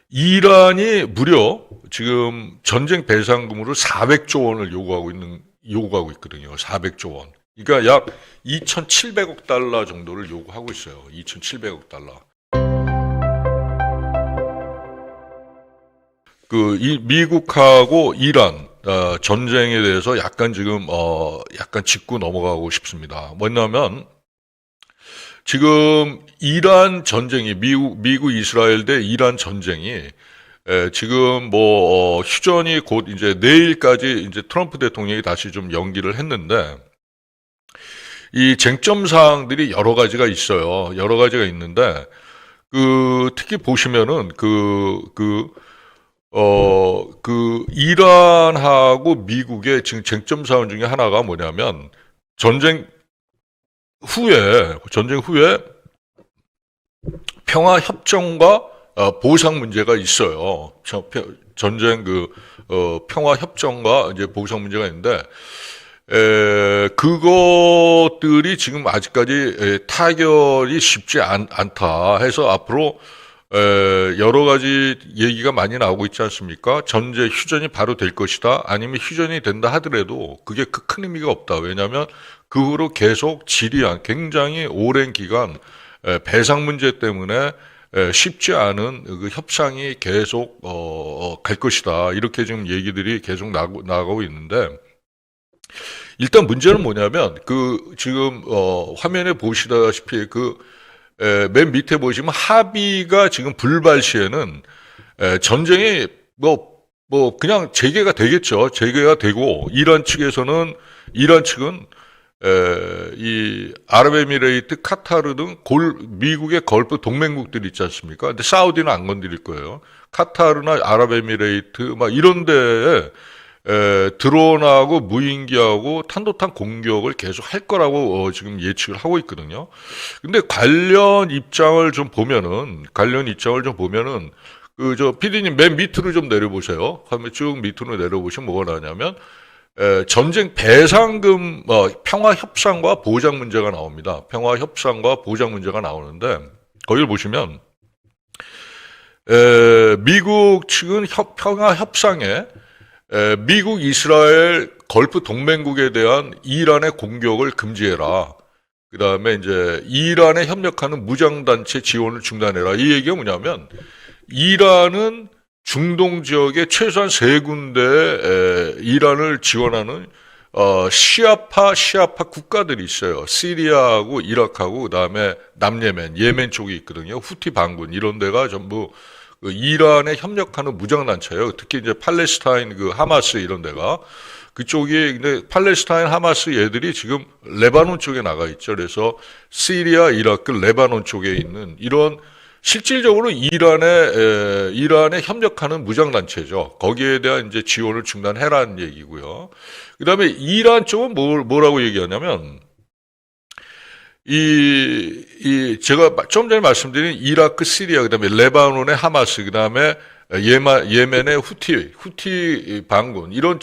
이란이 무려 지금 전쟁 배상금으로 400조 원을 요구하고 있거든요. 400조 원. 그러니까 약 2,700억 달러 정도를 요구하고 있어요. 2,700억 달러. 미국하고 이란 전쟁에 대해서 약간 지금 약간 짚고 넘어가고 싶습니다. 뭐냐면 지금 이란 전쟁이 미국 이스라엘 대 이란 전쟁이 지금 휴전이 곧 이제 내일까지 이제 트럼프 대통령이 다시 좀 연기를 했는데 이 쟁점 사항들이 여러 가지가 있어요. 여러 가지가 있는데 특히 보시면은 이란하고 미국의 지금 쟁점 사항 중에 하나가 뭐냐면 전쟁 후에 평화 협정과 보상 문제가 있어요. 전쟁 평화 협정과 이제 보상 문제가 있는데 그것들이 지금 아직까지 타결이 쉽지 않다 해서 앞으로 여러 가지 얘기가 많이 나오고 있지 않습니까? 휴전이 바로 될 것이다. 아니면 휴전이 된다 하더라도 그게 큰 의미가 없다. 왜냐하면 그 후로 계속 지리한 굉장히 오랜 기간 배상 문제 때문에 쉽지 않은 그 협상이 계속 갈 것이다. 이렇게 지금 얘기들이 계속 나가고 있는데 일단 문제는 뭐냐면 지금 화면에 보시다시피 맨 밑에 보시면 합의가 지금 불발 시에는 전쟁이 그냥 재개가 되겠죠. 재개가 되고 이란 측은 이 아랍에미레이트, 카타르 등 미국의 걸프 동맹국들 있지 않습니까? 근데 사우디는 안 건드릴 거예요. 카타르나 아랍에미레이트 막 이런 데에 드론하고 무인기하고 탄도탄 공격을 계속 할 거라고 지금 예측을 하고 있거든요. 근데 관련 입장을 좀 보면은 PD님 맨 밑으로 좀 내려보세요. 화면 쭉 밑으로 내려보시면 뭐가 나냐면 전쟁 배상금 평화 협상과 보장 문제가 나옵니다. 평화 협상과 보장 문제가 나오는데 거기를 보시면 미국 측은 평화 협상에 미국, 이스라엘, 걸프 동맹국에 대한 이란의 공격을 금지해라. 그 다음에 이제 이란에 협력하는 무장단체 지원을 중단해라. 이 얘기가 뭐냐면 이란은 중동 지역에 최소한 세 군데 이란을 지원하는 시아파 국가들이 있어요. 시리아하고 이라크하고 그다음에 예멘 쪽이 있거든요. 후티 반군 이런 데가 전부 이란에 협력하는 무장단체예요. 특히 이제 팔레스타인 하마스 이런 데가 그쪽이 근데 팔레스타인 하마스 얘들이 지금 레바논 쪽에 나가 있죠. 그래서 시리아, 이라크, 레바논 쪽에 있는 이런 실질적으로 이란에 협력하는 무장단체죠. 거기에 대한 이제 지원을 중단해라는 얘기고요. 그 다음에 이란 쪽은 뭐라고 얘기하냐면, 제가 좀 전에 말씀드린 이라크, 시리아, 그 다음에 레바논의 하마스, 그 다음에 예멘의 후티 반군, 이걸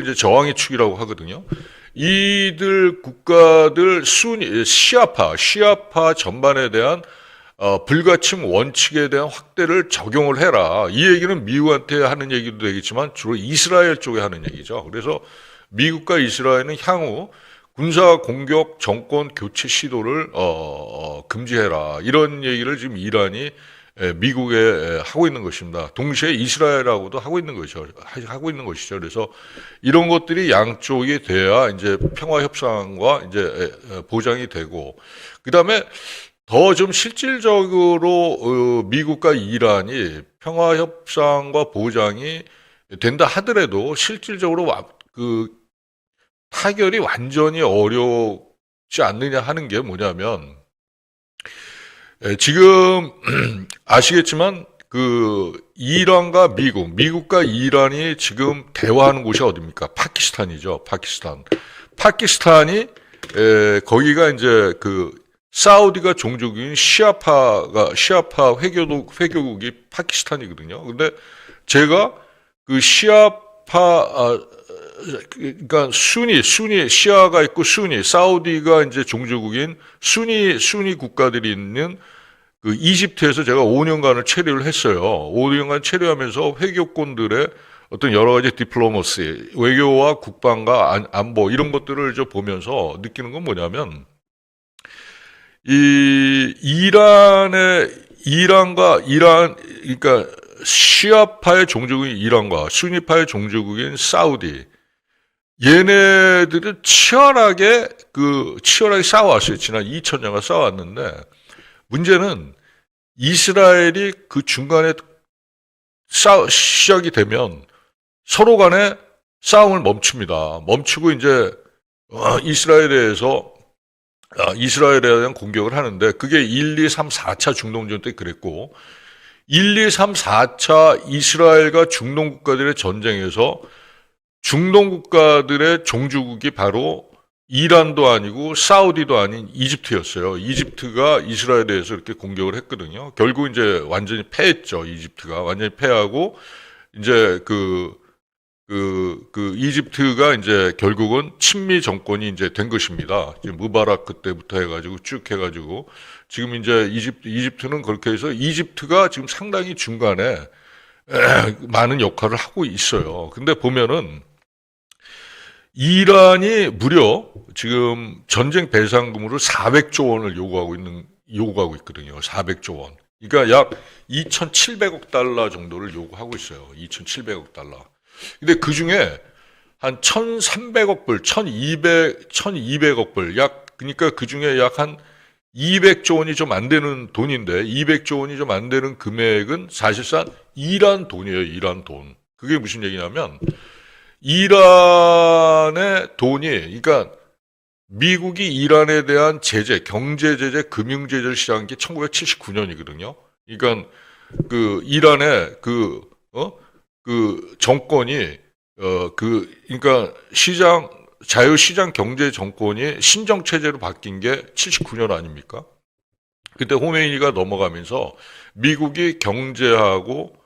이제 저항의 축이라고 하거든요. 이들 국가들 시아파 전반에 대한 불가침 원칙에 대한 확대를 적용을 해라. 이 얘기는 미국한테 하는 얘기도 되겠지만 주로 이스라엘 쪽에 하는 얘기죠. 그래서 미국과 이스라엘은 향후 군사 공격 정권 교체 시도를 금지해라. 이런 얘기를 지금 이란이 미국에 하고 있는 것입니다. 동시에 이스라엘하고도 하고 있는 것이죠. 그래서 이런 것들이 양쪽이 돼야 이제 평화 협상과 이제 보장이 되고 그다음에 더 좀 실질적으로 미국과 이란이 평화 협상과 보장이 된다 하더라도 실질적으로 타결이 완전히 어렵지 않느냐 하는 게 뭐냐면 지금 아시겠지만 이란과 미국과 이란이 지금 대화하는 곳이 어디입니까? 파키스탄이죠. 파키스탄이 거기가 이제 사우디가 종족인 시아파 회교국이 파키스탄이거든요. 근데 제가 그러니까 시아가 있고 사우디가 이제 종주국인 순위 국가들이 있는 그 이집트에서 제가 5년간을 체류를 했어요. 5년간 체류하면서 외교권들의 어떤 여러 가지 디플로머시, 외교와 국방과 안보 이런 것들을 저 보면서 느끼는 건 뭐냐면 이 이란과 그러니까 시아파의 종주국인 이란과 순위파의 종주국인 사우디 얘네들은 치열하게 싸워왔어요. 지난 2000년간 싸워왔는데 문제는 이스라엘이 그 중간에 시작이 되면 서로 간에 싸움을 멈춥니다. 멈추고 이제 이스라엘에 대한 공격을 하는데 그게 1, 2, 3, 4차 중동전 때 그랬고 1, 2, 3, 4차 이스라엘과 중동 국가들의 전쟁에서 중동 국가들의 종주국이 바로 이란도 아니고 사우디도 아닌 이집트였어요. 이집트가 이스라엘에 대해서 이렇게 공격을 했거든요. 결국 이제 완전히 패했죠. 이집트가 완전히 패하고 이제 이집트가 이제 결국은 친미 정권이 이제 된 것입니다. 이제 무바락 그때부터 해가지고 쭉 해가지고 지금 이제 이집트는 그렇게 해서 이집트가 지금 상당히 중간에 많은 역할을 하고 있어요. 근데 보면은 이란이 무려 지금 전쟁 배상금으로 400조 원을 요구하고 있거든요. 400조 원. 그러니까 약 2,700억 달러 정도를 요구하고 있어요. 2,700억 달러. 근데 그 중에 한 1,300억 불, 1,200억 불, 그러니까 그 중에 약 한 200조 원이 좀 안 되는 돈인데, 200조 원이 좀 안 되는 금액은 사실상 이란 돈이에요, 이란 돈. 그게 무슨 얘기냐면, 이란의 돈이, 그러니까 미국이 이란에 대한 제재, 경제 제재, 금융 제재를 시작한 게 1979년이거든요. 그러니까 이란의 정권이 그러니까 자유시장 경제 정권이 신정체제로 바뀐 게 79년 아닙니까? 그때 호메이니가 넘어가면서 미국이 경제하고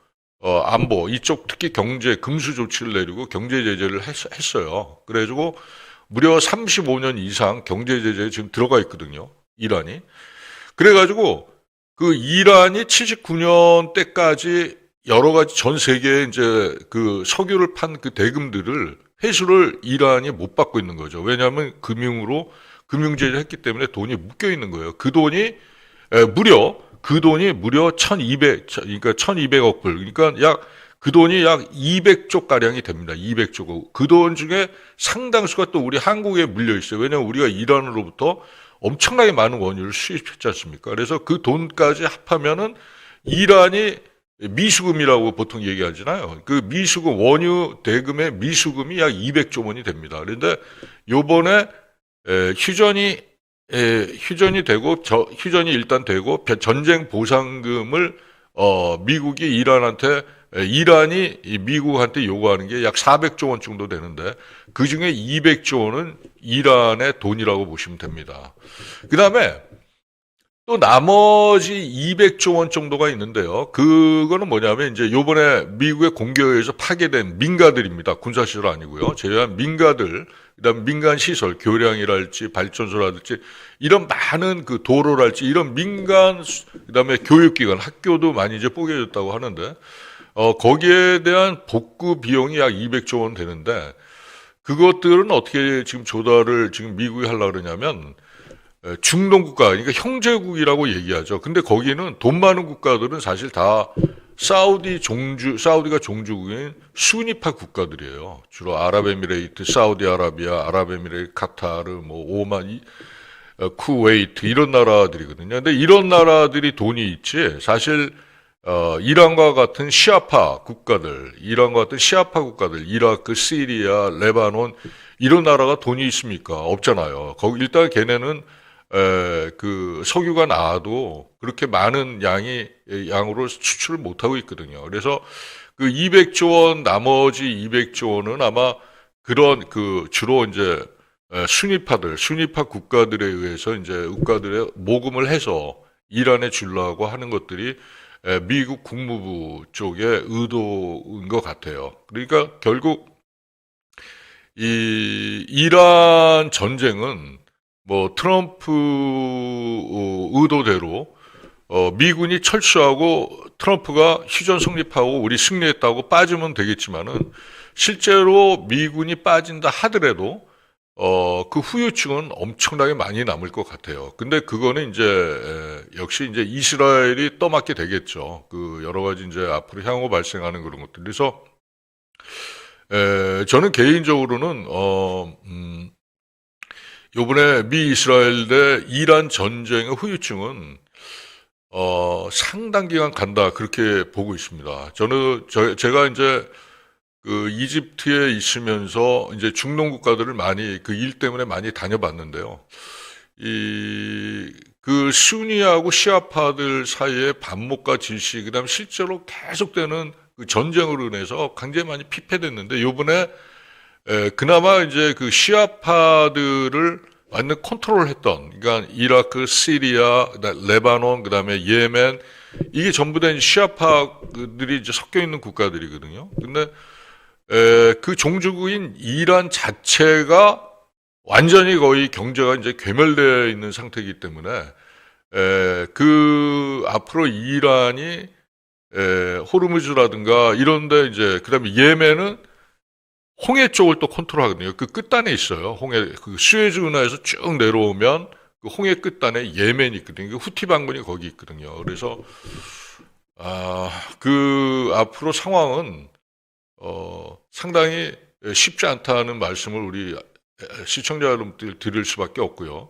안보 이쪽 특히 경제 금수 조치를 내리고 경제 제재를 했어요. 그래가지고 무려 35년 이상 경제 제재에 지금 들어가 있거든요. 이란이. 그래가지고 그 이란이 79년 때까지 여러 가지 전 세계에 이제 그 석유를 판 그 대금들을 회수를 이란이 못 받고 있는 거죠. 왜냐하면 금융 제재를 했기 때문에 돈이 묶여 있는 거예요. 그 돈이 무려 1200억 불. 그러니까 그 돈이 약 200조 가량이 됩니다. 200조. 그 돈 중에 상당수가 또 우리 한국에 물려 있어요. 왜냐하면 우리가 이란으로부터 엄청나게 많은 원유를 수입했지 않습니까? 그래서 그 돈까지 합하면은 이란이 미수금이라고 보통 얘기하잖아요. 그 미수금, 원유 대금의 미수금이 약 200조 원이 됩니다. 그런데 요번에 휴전이 일단 되고 전쟁 보상금을 미국이 이란이 미국한테 요구하는 게 약 400조 원 정도 되는데 그 중에 200조 원은 이란의 돈이라고 보시면 됩니다. 그 다음에 또 나머지 200조 원 정도가 있는데요. 그거는 뭐냐면 이제 요번에 미국의 공격에 의해서 파괴된 민가들입니다. 군사시설 아니고요. 제외한 민가들, 그다음 민간 시설, 교량이랄지 발전소랄지 이런 많은 그 도로랄지 이런 민간 그다음에 교육기관, 학교도 많이 이제 뽀개졌다고 하는데 거기에 대한 복구 비용이 약 200조 원 되는데 그것들은 어떻게 지금 조달을 지금 미국이 하려고 그러냐면 중동 국가, 그러니까 형제국이라고 얘기하죠. 근데 거기는 돈 많은 국가들은 사실 다 사우디가 종주국인 수니파 국가들이에요. 주로 아랍에미레이트, 사우디아라비아, 아랍에미레이트, 카타르, 뭐 오만, 쿠웨이트 이런 나라들이거든요. 근데 이런 나라들이 돈이 있지 사실 이란과 같은 시아파 국가들, 이라크, 시리아, 레바논 이런 나라가 돈이 있습니까? 없잖아요. 거기 일단 걔네는 그 석유가 나와도 그렇게 많은 양으로 수출을 못 하고 있거든요. 그래서 그 200조 원 나머지 200조 원은 아마 그런 그 주로 이제 순위파 국가들에 의해서 이제 국가들의 모금을 해서 이란에 주려고 하는 것들이 미국 국무부 쪽의 의도인 것 같아요. 그러니까 결국 이 이란 전쟁은 뭐 트럼프 의도대로 미군이 철수하고 트럼프가 휴전 성립하고 우리 승리했다고 빠지면 되겠지만은 실제로 미군이 빠진다 하더라도 그 후유증은 엄청나게 많이 남을 것 같아요. 근데 그거는 이제 역시 이제 이스라엘이 떠맡게 되겠죠. 그 여러 가지 이제 앞으로 향후 발생하는 그런 것들. 그래서 저는 개인적으로는 요번에 미 이스라엘 대 이란 전쟁의 후유증은 상당 기간 간다 그렇게 보고 있습니다. 제가 이제 그 이집트에 있으면서 이제 중동 국가들을 많이 그 일 때문에 많이 다녀봤는데요. 그 순위하고 시아파들 사이의 반목과 질시, 그다음 실제로 계속되는 그 전쟁으로 인해서 굉장히 많이 피폐됐는데 요번에 그나마 이제 그 시아파들을 완전 컨트롤했던, 그러니까 이라크, 시리아, 레바논, 그다음에 예멘, 이게 전부 다 시아파들이 이제 섞여 있는 국가들이거든요. 근데 그 종주국인 이란 자체가 완전히 거의 경제가 이제 괴멸되어 있는 상태이기 때문에 그 앞으로 이란이 호르무즈라든가 이런데 이제 그다음에 예멘은 홍해 쪽을 또 컨트롤하거든요. 그 끝단에 있어요. 홍해 그 수에즈 운하에서 쭉 내려오면 그 홍해 끝단에 예멘이 있거든요. 그 후티 반군이 거기 있거든요. 그래서 그 앞으로 상황은 상당히 쉽지 않다는 말씀을 우리 시청자 여러분들 드릴 수밖에 없고요.